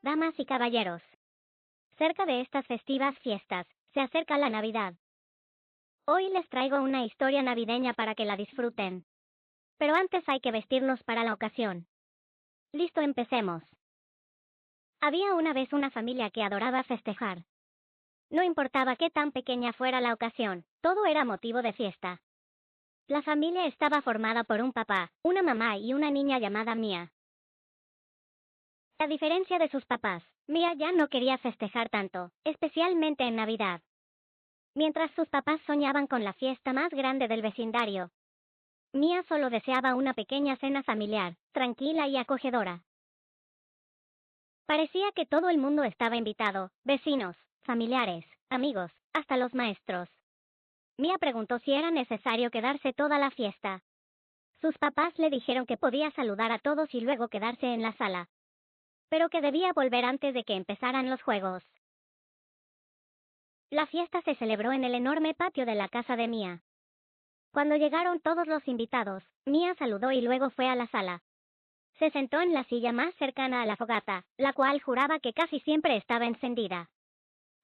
Damas y caballeros, cerca de estas festivas fiestas, se acerca la Navidad. Hoy les traigo una historia navideña para que la disfruten. Pero antes hay que vestirnos para la ocasión. Listo, empecemos. Había una vez una familia que adoraba festejar. No importaba qué tan pequeña fuera la ocasión, todo era motivo de fiesta. La familia estaba formada por un papá, una mamá y una niña llamada Mia. A diferencia de sus papás, Mia ya no quería festejar tanto, especialmente en Navidad. Mientras sus papás soñaban con la fiesta más grande del vecindario, Mia solo deseaba una pequeña cena familiar, tranquila y acogedora. Parecía que todo el mundo estaba invitado, vecinos, familiares, amigos, hasta los maestros. Mia preguntó si era necesario quedarse toda la fiesta. Sus papás le dijeron que podía saludar a todos y luego quedarse en la sala, pero que debía volver antes de que empezaran los juegos. La fiesta se celebró en el enorme patio de la casa de Mia. Cuando llegaron todos los invitados, Mia saludó y luego fue a la sala. Se sentó en la silla más cercana a la fogata, la cual juraba que casi siempre estaba encendida.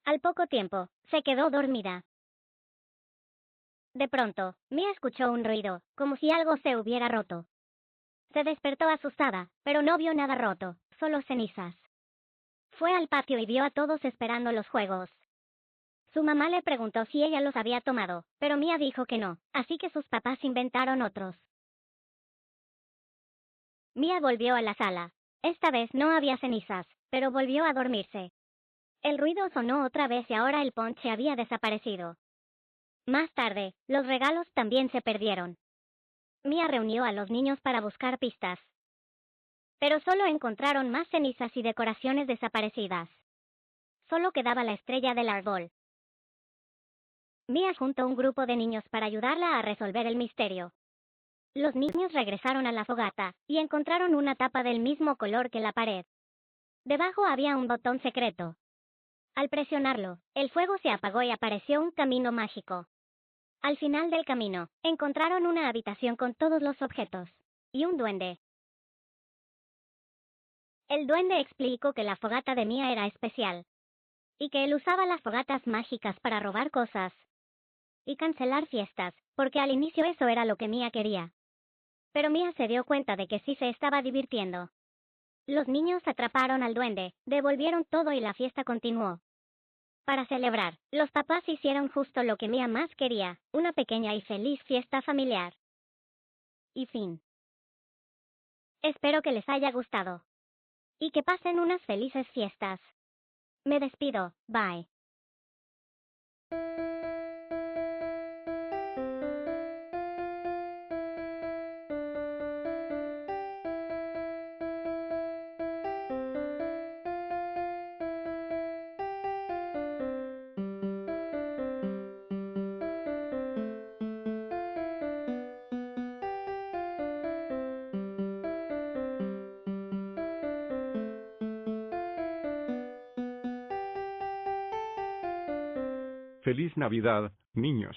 Al poco tiempo, se quedó dormida. De pronto, Mia escuchó un ruido, como si algo se hubiera roto. Se despertó asustada, pero no vio nada roto, solo cenizas. Fue al patio y vio a todos esperando los juegos. Su mamá le preguntó si ella los había tomado, pero Mia dijo que no, así que sus papás inventaron otros. Mia volvió a la sala. Esta vez no había cenizas, pero volvió a dormirse. El ruido sonó otra vez y ahora el ponche había desaparecido. Más tarde, los regalos también se perdieron. Mia reunió a los niños para buscar pistas, pero solo encontraron más cenizas y decoraciones desaparecidas. Solo quedaba la estrella del árbol. Mia juntó un grupo de niños para ayudarla a resolver el misterio. Los niños regresaron a la fogata y encontraron una tapa del mismo color que la pared. Debajo había un botón secreto. Al presionarlo, el fuego se apagó y apareció un camino mágico. Al final del camino, encontraron una habitación con todos los objetos y un duende. El duende explicó que la fogata de Mia era especial y que él usaba las fogatas mágicas para robar cosas y cancelar fiestas, porque al inicio eso era lo que Mia quería. Pero Mia se dio cuenta de que sí se estaba divirtiendo. Los niños atraparon al duende, devolvieron todo y la fiesta continuó. Para celebrar, los papás hicieron justo lo que Mia más quería, una pequeña y feliz fiesta familiar. Y fin. Espero que les haya gustado. Y que pasen unas felices fiestas. Me despido, bye. Feliz Navidad, niños.